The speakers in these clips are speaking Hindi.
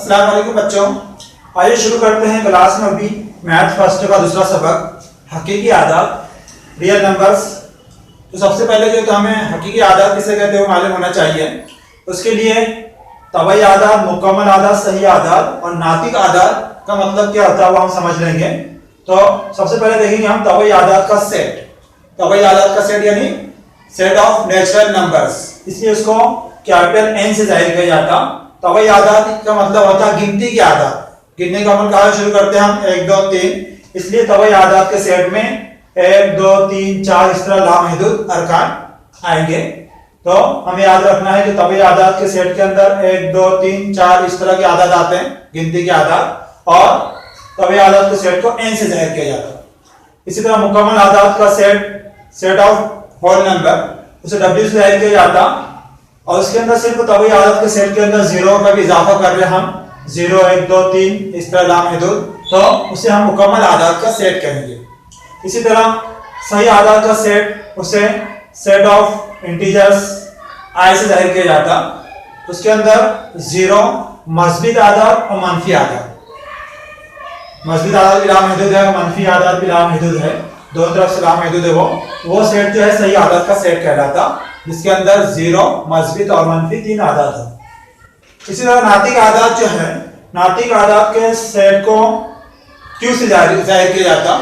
अस्सलाम वालेकुम बच्चों, आइए शुरू करते हैं क्लास में अभी मैथ फर्स्ट का दूसरा सबक हकीकी आदाद रियल नंबर्स। तो सबसे पहले जो तो हमें हकीकी आदाद किसे कहते हैं वो मालूम होना चाहिए। उसके लिए तबई आदाद, मुकम्मल आदाद, सही आदाद और नातिक आदाद का मतलब क्या होता है वो हम समझ लेंगे। तो सबसे पहले देखेंगे हम तबई आदाद का सेट। तबई आदाद का सेट यानी सेट ऑफ नेचुरल नंबर्स, इसलिए उसको कैपिटल एन से जाहिर किया जाता। तबई आदाद का मतलब होता है गिनती की आदाद। गिनने का अमल कहाँ शुरू करते हैं हम 1 2 3, इसलिए तबई आदाद के सेट में 1 2 3 4 इस तरह लामहदूद अरकान आएंगे। तो हमें याद रखना है कि तबई आदाद के सेट के अंदर 1 2 3 4 इस तरह के आदाद आते हैं, गिनती के आदाद, और तबई आदाद के सेट को n से जाहिर किया जाता है। इसी तरह मुकम्मल आदाद का सेट ऑफ होल नंबर उसे w से जाहिर किया जाता, और उसके अंदर सिर्फ तबई आदाद के सेट के अंदर जीरो का भी इजाफा कर रहे हैं हम, 0 1 2 3 इस तरह लामहदूद, तो उसे हम मुकम्मल आदाद का सेट कहेंगे। इसी तरह सही आदाद का सेट उसे सेट ऑफ इंटीजर्स i से जाहिर किया जाता। उसके अंदर 0 मस्बित आदाद और मनफी आदाद, मस्बित आदाद भी लामहदूद है, मनफी आदाद भी लामहदूद है, दोनों तरफ से लामहदूद है। वो सेट जो है सही आदाद का सेट कहलाता, जिसके अंदर 0 मस्बित और मनफी 3 आदाद है। इसी तरह नातिक आदाद जो है, नातिक आदाद के सेट को q से जाहिर किया जाता,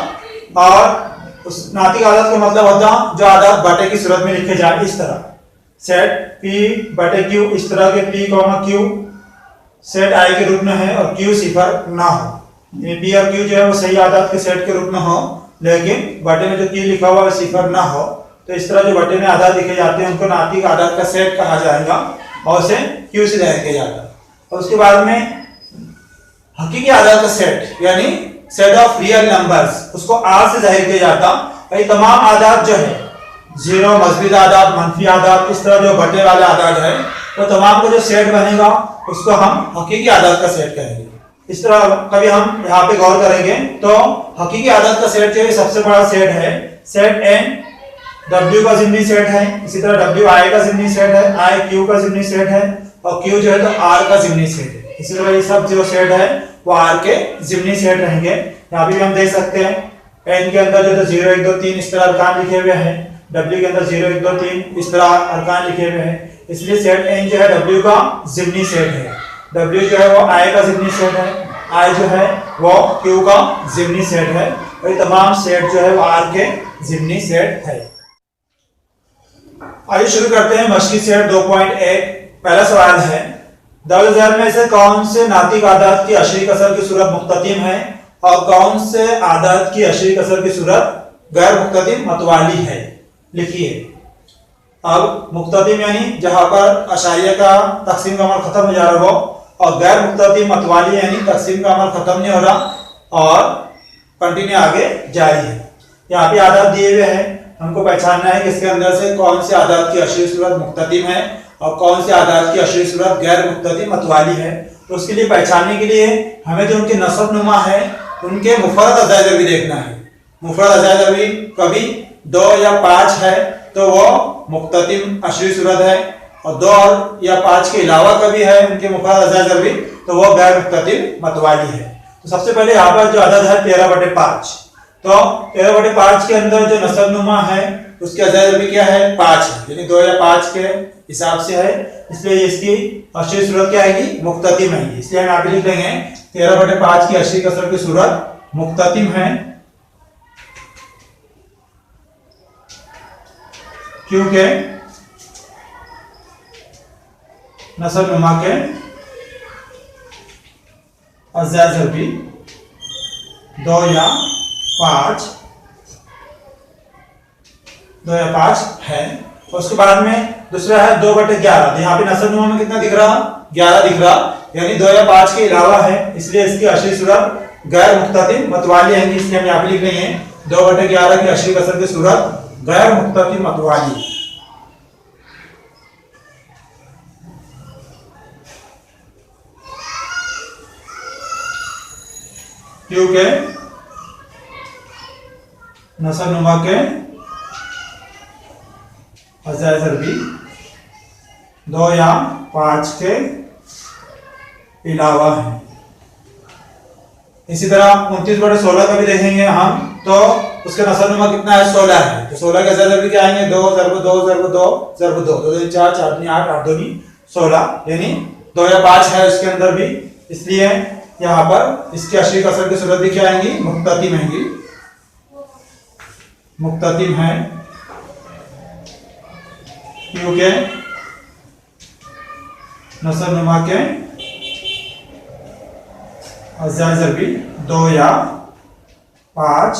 और उस नातिक आदाद का मतलब होता जो आदाद बटे की सूरत में लिखे जाए, इस तरह सेट p बटे q, इस तरह के p, q सेट i के रूप में है और q सिफर ना हो। p और q जो है वो सही आदाद के सेट के रूप में हो, लेकिन बटे में जो q लिखा हुआ है सिफर ना हो। तो इस तरह जो बटे में आदाद लिखे जाते हैं उनको नातिक आदाद का सेट कहा जाएगा और उसे q से जाहिर किया जाता है। और उसके बाद में हकीकी आदाद का सेट यानी सेट ऑफ रियल नंबर्स, उसको r से जाहिर किया जाता। भाई तमाम आदाद जो है 0 मस्बित आदाद, मनफी आदाद, इस तरह जो बटे वाले आदाद है, तो तमाम का जो सेट बनेगा उसको हम हकीकी आदाद का सेट कहेंगे। इस तरह कभी हम यहाँ पे गौर करेंगे तो हकीकी आदाद का सेट जो है सबसे बड़ा सेट है, सेट n w का ज़िमनी सेट है, इसी तरह w i का ज़िमनी सेट है, i q का ज़िमनी सेट है, और q जो है तो r का ज़िमनी सेट है। इसी तरह ये सब जो सेट है वो r के ज़िमनी सेट रहेंगे। यहाँ भी हम देख सकते हैं n के अंदर जो तो 0 1 2 3 इस तरह अरकान लिखे हुए हैं, w के अंदर 0 1 2 3 इस तरह अरकान लिखे हुए हैं, इसलिए सेट n जो है w का ज़िमनी सेट है, w जो है वो i का ज़िमनी सेट है, i जो है वो q का ज़िमनी सेट है, और ये तमाम सेट जो है वो r के ज़िमनी सेट है। आइए शुरू करते हैं मशकी सेट 2.1। पहला सवाल है, दर्ज झैल में से कौन से नातिक आदाद की अशरी कसर की सूरत मुख्ततिम है और कौन से आदाद की अशरी कसर की सूरत गैर मुख्ततिम मतवाली है। लिखिए। अब मुख्ततिम यानी जहां पर अशारिया का तकसीम का अमल खत्म हो जा रहा हो, और गैर मुख्ततिम मतवाली यानी तकसीम का अमल खत्म नहीं हो रहा और कंटिन्यू आगे जारी है। यहाँ पे आदाद दिए हुए हैं, हमको पहचानना है कि इसके अंदर से कौन से आदाद की अशरी सूरत मुख्ततिम है और कौन से आदाद की अशरी सूरत गैर मुख्ततिम मतवाली है। तो उसके लिए पहचानने के लिए हमें जो उनके नसब नुमा है उनके मुफरद अज़ाइद भी देखना है। मुफरद अज़ाइद भी कभी 2 या 5 है तो वो मुख्ततिम अशरी सूरत है, और 2 या 5 के अलावा कभी है उनके मुफरद अज़ाइद भी तो वो गैर मुख्ततिम मतवाली है। तो सबसे पहले यहाँ पर जो अदद है 13/5, तो 13/5 के अंदर जो नसब नुमा है उसके अज़ाइद भी क्या है 5 है, यानी 2 या 5 के हिसाब से है, इसलिए इसकी अशरी सूरत क्या आएगी मुख्ततिम है। इसलिए हम यहाँ पे लिख देंगे 13/5 की अशरी कसर की सूरत मुख्ततिम है, क्योंकि नसब नुमा के अज़ाइद भी 2 या 5 है। और उसके बाद में दूसरा है 2/11। यहाँ पे नसब नुमा में कितना दिख रहा 11 दिख रहा, यानी 2 या 5 के अलावा है, इसलिए इसकी अशरी सूरत गैर मुख्ततिम मतवाली है। इसलिए हम यहाँ पे लिख रहे हैं 2/11 की अशरी कसर की सूरत गैर मुख्ततिम मतवाली। क्योंकि नसब नुमा के अज़ाइद भी 2 या 5 के अलावा है। इसी तरह 29/16 का भी देखेंगे हम, तो उसका नसबनुमा कितना है, 16 है। तो 16 के अज़ा क्या आएंगे, 2 ज़रब 2 ज़रब 2 ज़रब 2, 2 दूनी 4, 4 दूनी 8, 8 दूनी 16, यानी 2 या 5 है उसके अंदर भी, इसलिए यहाँ पर इसकी अशरी कसर की सूरत भी क्या आएंगी, मुख्ततिम आएंगी, मुख्ततिम है, क्योंकि नसबनुमा के अज़ा ज़रबी 2 या 5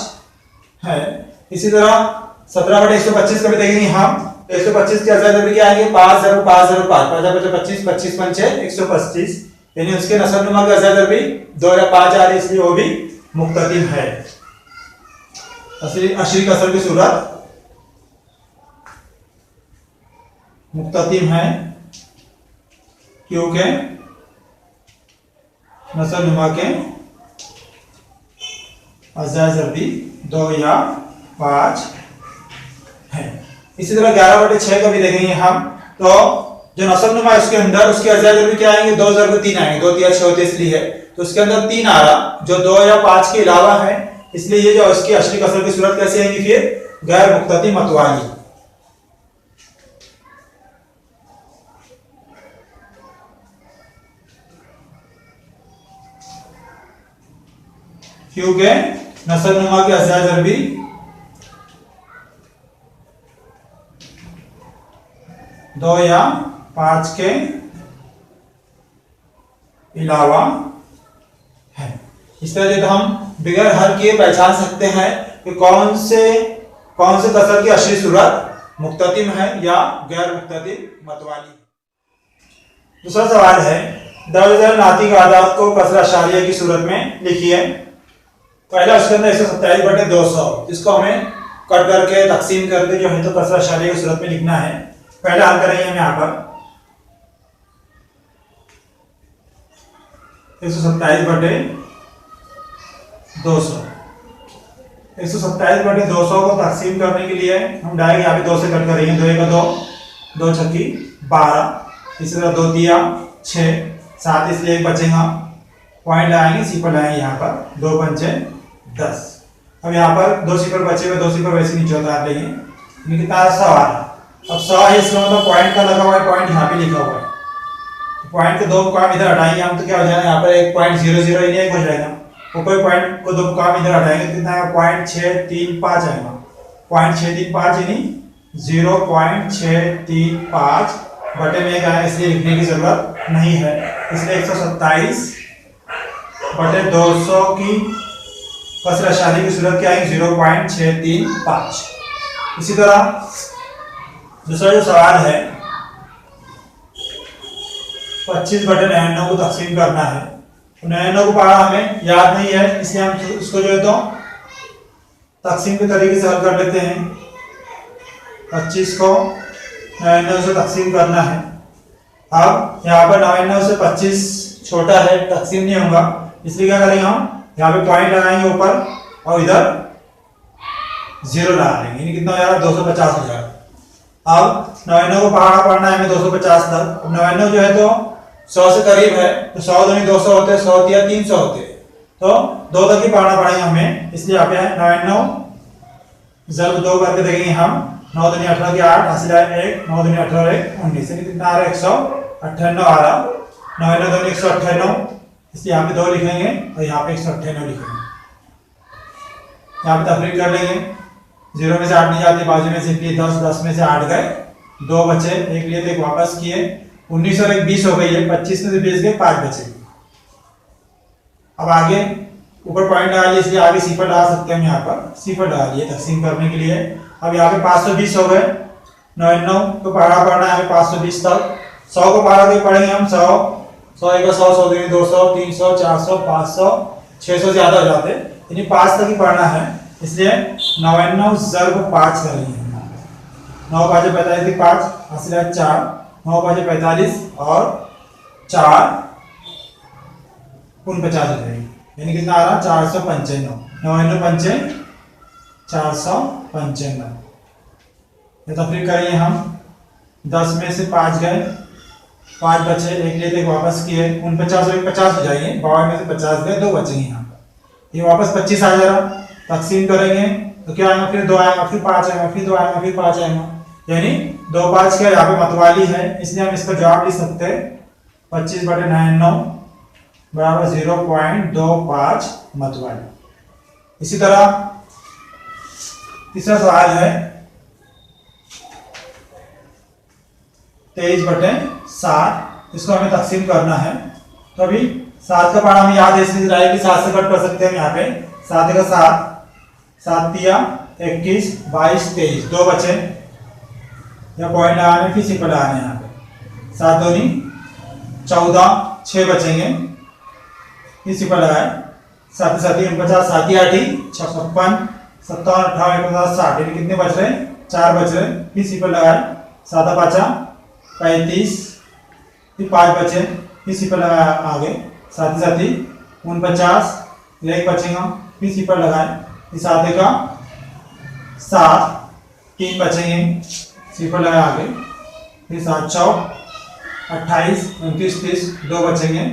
है। इसी तरह 17/125 का भी देखेंगे हम, 125 के अज़ा ज़रबी क्या आएंगे, 5 ज़रब 5 ज़रब 5, 5 5 25, 25 पंचे 125, यानी उसके नसबनुमा का अज़ा ज़रबी 2 या 5 आ रही है, इसलिए वो भी मुख्ततिम है। अशरी कसर की सूरत मुख्ततिम है, क्योंकि नसबनुमा के अज़ा ज़रबी 2 या 5 है। इसी तरह 11/6 का भी देखेंगे हम, तो जो नसबनुमा है उसके अंदर उसके अज़ा ज़रबी क्या आएंगे, 2 ज़रब 3 आएंगे, 2 3 6 होते इसलिए, तो उसके अंदर 3 आ रहा जो 2 या 5 के अलावा है, इसलिए ये जो इसकी अशरी कसर की सूरत कैसे आएंगी, फिर गैर मुख्ततिम मतवाली। क्योंकि नसबनुमा के अज़ा ज़रबी 2 या 5 के अलावा है। इस तरह तो हम बगैर हल किए पहचान सकते हैं कि कौन से कसर की अशरी सूरत मुख्ततिम है या गैर मुख्ततिम मतवाली। दूसरा सवाल है, दर्ज नातिक आदात को कसर अशारिया की सूरत में लिखिए। पहला उसके अंदर 127/200, जिसको हमें कट करके तकसीम करके जो है तो कसर अशारिया की सूरत में लिखना है। पहले हल करेंगे हम यहाँ पर 127/200, 127/200 को तकसीम करने के लिए हम डायरेक्ट यहाँ पे 2 से कट करेंगे, 2 का 2, 2 छक्की 12, इसी तरह 2 तिया 6, 7 इसलिए 1 बचेगा, पॉइंट लगाएंगे, सिफर लगाएंगे यहाँ पर, 2 पंचे 10। अब यहाँ पर 2 सिफर बचे हुए, 2 सिफर वैसे नीचे उतार लेंगे, ये कितना 100 आ रहा। अब 100 है, इसका मतलब पॉइंट का लगा हुआ है, पॉइंट यहाँ पे लिखा हुआ है, तो पॉइंट के 2 काम इधर हटाएंगे हम, तो क्या हो जाएगा, यहाँ पर 1.00 1 हो जाएगा, ऊपर पॉइंट को 2 काम इधर हटाएंगे, कितना है 0.635 आएगा, 0.635 यानी 0.635 बटे में क्या है, इसलिए लिखने की जरूरत नहीं है, इसलिए 127/200 की कसर अशारी की सूरत क्या आएगी, 0.635। इसी तरह दूसरा जो सवाल है 25/99 को तकसीम करना है। 99 को पढ़ा हमें याद नहीं है, इसलिए हम उसको जो है तो तकसीम के तरीके से हल कर लेते हैं। 25 को 99 से तकसीम करना है। अब यहाँ पर 99 से 25 छोटा है, तकसीम नहीं होगा, इसलिए क्या करेंगे हम यहाँ पे पॉइंट लगाएंगे ऊपर और इधर 0 लगा लेंगे, यानी कितना हो जाएगा 250 हो जाएगा। अब 99 को पहाड़ा पढ़ना है हमें 250 तक। 99 जो है तो 100 से करीब है, तो 100 दूनी 200 होते हैं, 100 दिया 300 होते हैं, तो 2 तक ही पढ़ना पड़ेगा हमें, इसलिए यहाँ पे 99 ज़रब 2 करके देखेंगे हम, 9 दूनी 18 की 8 हासिल है 1, 9 दूनी 18 1 19, कितना आ रहा है 198 आ रहा। 99 दूनी 198, इसलिए यहाँ पे 2 लिखेंगे और यहाँ पे 198 लिखेंगे। यहाँ पे तफरीक कर लेंगे, 0 में से 8 नहीं जाते, बाजू में से 10, 10 में से 8 गए, 2 बचे, 1 लिए तो 1 वापस किए, 19 और 1 20 हो गई है, 25 में से 20 गए, 5 बचे। अब आगे ऊपर पॉइंट लगा लिए, इसलिए आगे सिफर लगा सकते हैं हम, यहाँ पर सिफर लगा लिए तकसीम करने के लिए। अब यहाँ पे 520 हो गए, 99 को पहाड़ा पढ़ना है 520 तक, 100 को पहाड़ा के पढ़ेंगे हम, 100 100 100 100 200 300 400 500 600 ज्यादा हो जाते, यानी 5 तक ही पढ़ना है, इसलिए 99 ज़रब 5 करेंगे। 9 5 45 5 हासिल है 4, 9 5 45 और 4 49 हो जाएगी, यानी कितना आ रहा 495, 99 पंचे 495। ये तफरीक करेंगे हम, 10 में से 5 गए, 5 बचे, एक लिए थे वापस किए, 49 और 50 हो जाएंगे, 52 में से 50 गए, 2 बचेंगे यहाँ पर। ये वापस 25 आ जाएगा, तकसीम करेंगे तो क्या आएगा, फिर 2 आएगा, फिर 5 आएगा, फिर 2 आएगा, फिर 5 आएगा, यानी 2 5 का यहाँ पे मतवाली है, इसलिए हम इसका जवाब लिख सकते हैं 25/99 बराबर 0.25 मतवाली। इसी तरह तीसरा सवाल है 23/7, इसको हमें तकसीम करना है। तो अभी 7 का पारा हमें याद है, इसलिए राय की 7 से कट कर सकते हैं हम यहाँ पे। 7 का 7, 7 तिया 21, 22, 23, 2 बचे, या पॉइंट लगाने फिर सिंपल लगाने यहाँ पे। 7 दूनी 14, 6 बचेंगे, फिर सिंपल लगाए। 7 7 49, 7 8 56, 57, 58, 59, 60, यानी कितने बच रहे हैं, 4 बच रहे, फिर सिंपल लगाए। 7 5 35, फिर 5 बचे, फिर सिंपल लगाया आगे। 7 7 49, 1 बचेगा, फिर सिंपल लगाए। फिर 7 का 7, 3 बचेंगे, सिंपल लगाया आगे। फिर 7 चौक 28, 29, 30, 2 बचेंगे,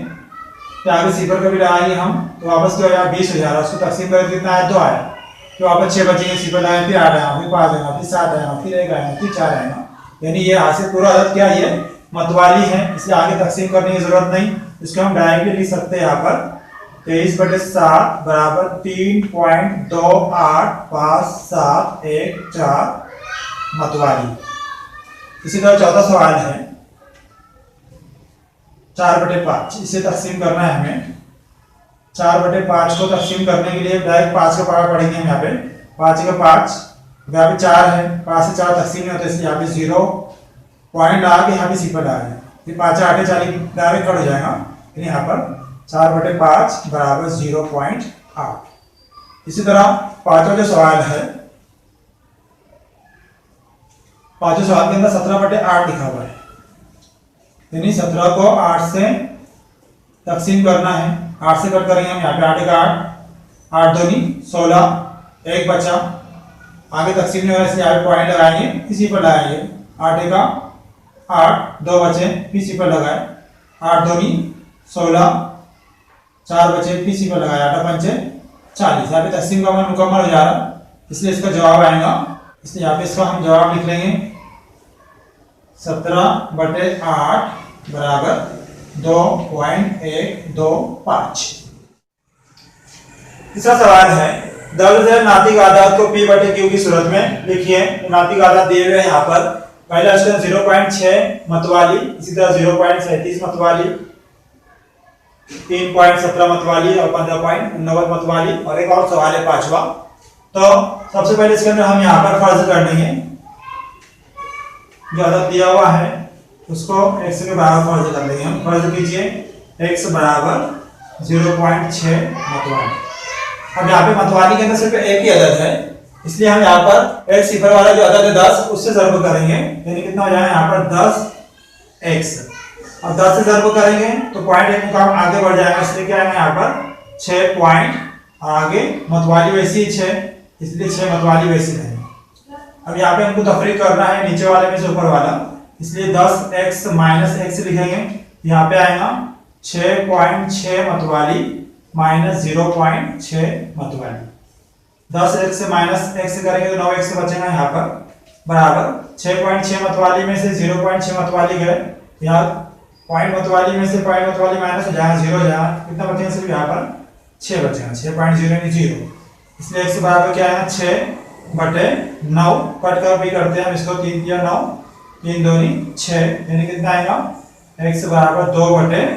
फिर आगे सिंपल कभी लगाएंगे हम तो वापस क्या हो जाएगा, 20 हो जाएगा। उसको तकसीम करें कितना आया, 2 आया, फिर वापस 6 बचेंगे, सिंपल आए, फिर 8 आएगा, फिर 5 आएगा, फिर 7 आएगा, फिर 1 आएगा, फिर 4 आएगा, यानी ये यहाँ से पूरा अदद क्या है, मतवाली है, इसलिए आगे तकसीम करने की जरूरत नहीं। इसको हम डायरेक्टली लिख सकते हैं यहाँ पर 23/7 बराबर 3.285714 मतवाली। इसी तरह चौथा सवाल है 4/5, इसे तकसीम करना है हमें। 4/5 को तकसीम करने के लिए डायरेक्ट 5 का पारा पढ़ेंगे हम यहाँ पे। 5 का 5, यहाँ पे 4 है, 5 से 4 तकसीम नहीं होते, इसलिए यहाँ पे 0 पॉइंट आ के यहाँ पे सिंपल आ गया, फिर 5 8 40 डायरेक्ट कट हो जाएगा, यानी यहाँ पर 4/5 बराबर 0.8। इसी तरह पांचवा जो सवाल है, पांचवें सवाल के अंदर 17/8 लिखा हुआ है, यानी 17 को 8 से तकसीम करना है। 8 से कट करेंगे हम यहाँ पे, 8 का 8, 8 दूनी 16, 1 बचा, आगे तकसीम नहीं हो रहा इसलिए यहाँ पे पॉइंट लगाएंगे, इसी पर लगाएंगे। 8 का 8, 2 बचे, पीसी पर लगाए। 8 दूनी 16, 4 बचे, पीसी पर लगाए। 8 पंचे 40, यहाँ पे तकसीम का अमल मुकम्मल हो जा रहा, इसलिए इसका जवाब आएगा, इसलिए यहाँ पे इसका हम जवाब लिख लेंगे 17/8 बराबर 2.125। तीसरा सवाल है दर्ज है नातिक आदाद को P/Q की सूरत में लिखिए। नातिक आदाद दिए हुए हैं यहाँ पर। पहला ऑप्शन 0.6 मतवाली, इसी तरह 0.37 मतवाली, 3.17 मतवाली और 15.89 मतवाली, और एक और सवाल है पांचवा। तो सबसे पहले इसके अंदर हम यहाँ पर फर्ज कर लेंगे, जो अदद दिया हुआ है उसको x के बराबर फर्ज कर लेंगे हम। फर्ज कीजिए x बराबर 0.6 मतवाली। अब यहाँ पे मतवाली के अंदर सिर्फ एक ही अदद है, इसलिए हम यहाँ पर एक सिफर वाला जो अदद है 10 उससे ज़र्ब करेंगे, यानी कितना हो जाएगा यहाँ पर 10x, और 10 से ज़र्ब करेंगे तो पॉइंट एक मुकाम आगे बढ़ जाएगा, इसलिए क्या है यहाँ पर 6 पॉइंट आगे, मतवाली वैसी ही 6, इसलिए 6 मतवाली वैसी रहेगी। अब यहाँ पे हमको तफरीक करना है नीचे वाले में से ऊपर वाला, इसलिए 10x माइनस x लिखेंगे, यहाँ पे आएगा 6.6 मतवाली माइनस 0.6 मतवाली। 10x से माइनस x करेंगे तो 9x बचेगा यहाँ पर, बराबर 6.6 मतवाली में से 0.6 मतवाली गए, यहाँ पॉइंट मतवाली में से पॉइंट मतवाली माइनस हो जाएगा, 0 हो जाएगा, कितना बचेगा सिर्फ यहाँ पर 6 बचेगा, 6.0, इसलिए x बराबर क्या है 6/9। कट कर भी करते हैं हम इसको, 3 या 9, 3 दूनी 6, यानी कितना आएगा x बराबर 2/3।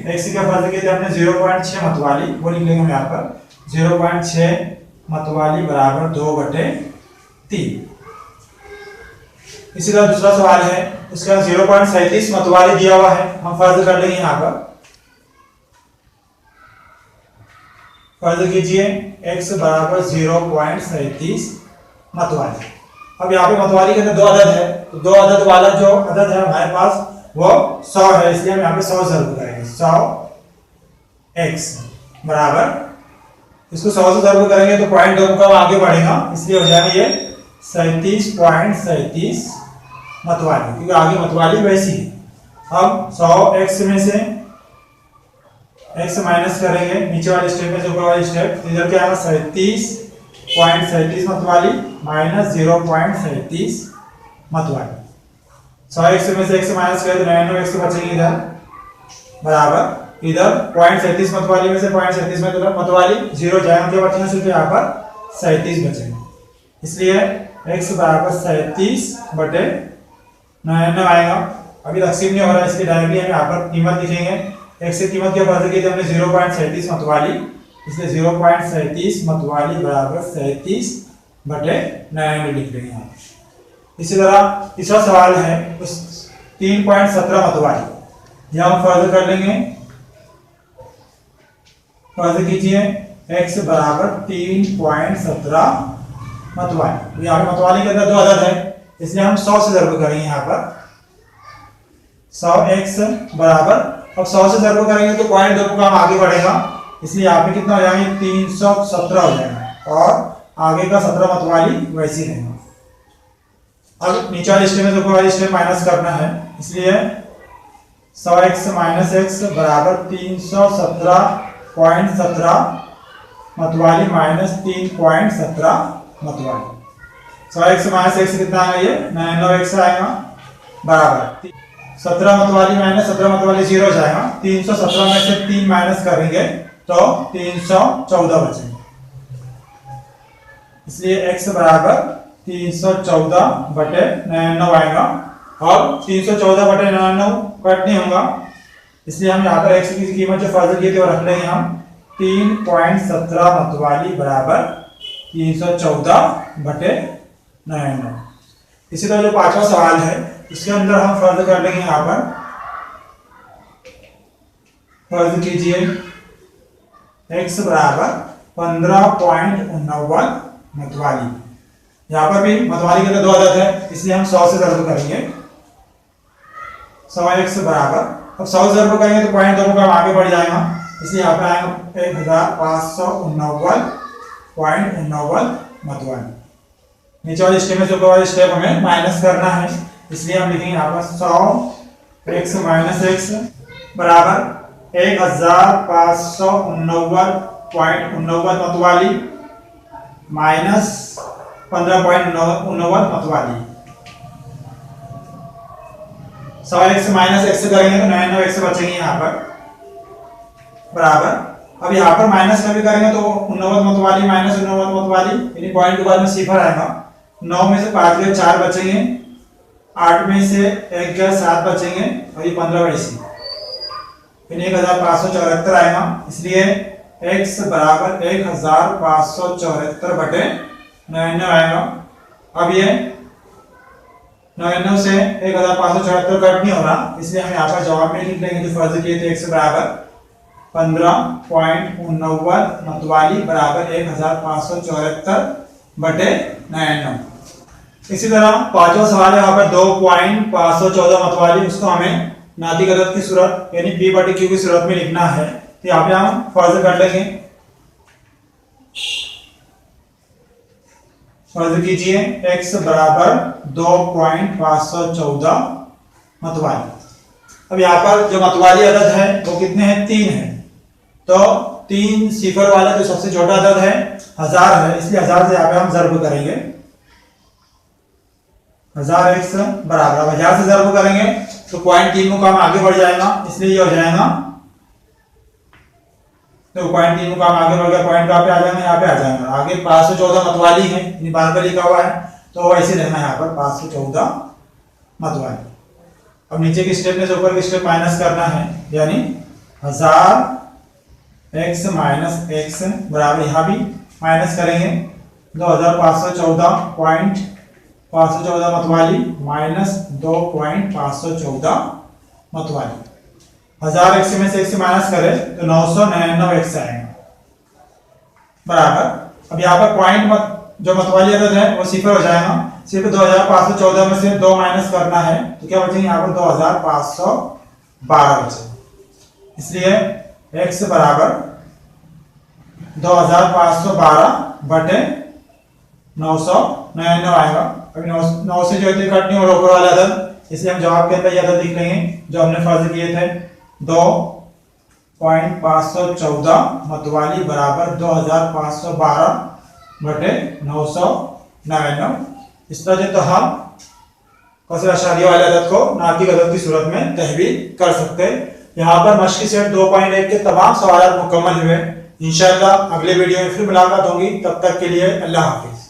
x का फर्ज किया हमने 0.6 मतवाली, वो लिख लेंगे हम यहाँ पर 0.6 मतवाली बराबर 2/3। इसी तरह दूसरा सवाल है, इसका 0.37 मतवाली दिया हुआ है, हम फर्ज कर लेंगे यहाँ पर। फर्ज कीजिए x बराबर 0.37 मतवाली। अब यहाँ पे मतवाली के अंदर 2 अदद है, तो 2 अदद वाला जो अदद है हमारे पास वो 100 है, इसलिए हम यहाँ पे 100 ज़र्ब करेंगे। 100x बराबर, इसको 100 से ज़र्ब करेंगे तो पॉइंट 2 का आगे बढ़ेगा, इसलिए हो जाएगा ये 37.37 मतवाली, क्योंकि आगे मतवाली वैसी है। अब 100x में से x माइनस करेंगे नीचे वाले स्टेप में से ऊपर वाले स्टेप, इधर क्या आएगा 37.37 मतवाली माइनस 0.37 मतवाली। 100x में से x माइनस करें तो 99x बचेंगे इधर, बराबर इधर 0.37 मतवाली में से 0.37 मतवाली 0 जाएगा, क्या बचेंगे सिर्फ यहाँ पर 37 बचेंगे। इसलिए x बराबर 37/99 आएगा। अभी तकसीम नहीं हो रहा है, इसलिए डायरेक्टली हम यहाँ पर कीमत लिखेंगे। x की कीमत क्या पता की थी हमने 0.37 मतवाली, इसलिए 0.37 मतवाली बराबर 37/99 लिख लेंगे यहाँ। इसी तरह तीसरा सवाल है उस 3.17 मतवाली, यह हम फर्ज कर लेंगे। फर्ज कीजिए x बराबर 3.17 मतवाली। यहाँ पे मतवाली के अंदर दो अदद है, इसलिए हम 100 से ज़र्ब करेंगे यहाँ पर 100x बराबर, अब 100 से ज़र्ब करेंगे तो 0.2 का काम आगे बढ़ेगा, इसलिए यहाँ पे कितना हो जाएंगे 317 हो जाएगा और आगे का 17 मतवाली वैसी रहेगा। अब नीचे वाले स्टेप में ऊपर वाले स्टेप माइनस करना है, इसलिए 100x माइनस x बराबर 317.17 मतवाली माइनस 3.17 मतवाली। 100x माइनस x कितना आएगा, ये 99x आएगा, बराबर 17 मतवाली माइनस 17 मतवाली 0 जाएगा। 317 में से 3 माइनस करेंगे तो 314 बचेंगे, इसलिए x बराबर 314/99 आएगा। और 314/99 कट नहीं होगा, इसलिए हम यहाँ पर x की कीमत जो फर्ज किए थे वो रख लेंगे हम 3.17 मतवाली बराबर 314/99। इसी तरह जो पांचवा सवाल है इसके अंदर हम फर्ज कर लेंगे, यहाँ पर फर्ज कीजिए x बराबर 15.89 मतवाली। यहाँ पर भी मतवाली के अंदर दो अदद है, इसलिए हम 100 से ज़र्ब करेंगे। 100x बराबर, अब 100 से ज़र्ब करेंगे तो 0.2 का आगे बढ़ जाएगा, इसलिए यहाँ पे आएगा 1589.89 मतवाली। नीचे वाले स्टेप में से ऊपर वाले स्टेप हमें माइनस करना है, इसलिए हम लिखेंगे यहाँ पर 100x माइनस x बराबर 1589.89 मतवाली माइनस 15.89 मतवाली। 100x माइनस x करेंगे तो 99x बचेंगे यहाँ पर, बराबर। अब यहाँ पर माइनस कभी करेंगे तो 89 मतवाली माइनस 89 मतवाली, यानी पॉइंट के बाद में सिफर आएगा। 9 में से 5 गए 4 बचेंगे, 8 में से 1 गए 7 बचेंगे और ये 15 बची, यानी 1574 आएगा। इसलिए x बराबर 1574/99 आएगा। अब ये 99 से 1574 कट नहीं हो रहा, इसलिए हम यहाँ पर जवाब में लिख लेंगे जो फर्ज किए थे x बराबर 15.89 मतवाली बराबर 1574/99। इसी तरह पांचवा सवाल है, यहाँ पर 2.514 मतवाली, उसको हमें नातिक अदद की सूरत यानी p/q की सूरत में लिखना है, तो यहाँ पे हम फर्ज कर लेंगे। फर्ज कीजिए x बराबर 2.514 मतवाली। अब यहाँ पर जो मतवाली अदद है वो कितने हैं, 3 है, तो 3 सिफर वाला जो सबसे छोटा अदद है 1000 है, इसलिए 1000 से यहाँ पे हम ज़र्ब करेंगे। 1000x बराबर, अब 1000 से ज़र्ब करेंगे तो 0.3 का काम आगे बढ़ जाएगा, इसलिए ये हो जाएगा, तो 0.3 का काम आगे बढ़ गया, पॉइंट कहाँ पे आ जाएगा, यहाँ पे आ जाएगा। आगे 514 मतवाली है, यानी बार पर लिखा हुआ है, तो ऐसे लिखना है यहाँ पर 514 मतवाली। अब नीचे के स्टेप में से ऊपर के स्टेप माइनस करना है, यानी 1000x माइनस x बराबर, यहाँ भी माइनस करेंगे 2514 मतवाली माइनस 2.514 मतवाली। 1000x में से x माइनस करें तो 999x आएगा, बराबर। अब यहाँ पर पॉइंट जो मतवाली अदद है वो सिफर हो जाएगा, सिर्फ 2514 में से 2 माइनस करना है, तो क्या बचेंगे यहाँ पर 2512 बचे, इसलिए x बराबर 2512/999 आएगा। अभी 9 से जो है कट नहीं हो रहा ऊपर वाला अदद, इसलिए हम जवाब के अंदर ये अदद लिख लेंगे जो हमने फर्ज किए थे। 2.514 मतवाली बराबर 2512 बटे 999। इस तरह जो तो हम कसर अशारिया वाले अदद को नातिक अदद की सूरत में तहवील कर सकते हैं। यहाँ पर मश्की सेट 2.1 के तमाम सवाल मुकम्मल हुए। इंशाअल्लाह अगले वीडियो में फिर मुलाकात होगी, तब तक के लिए अल्लाह हाफिज।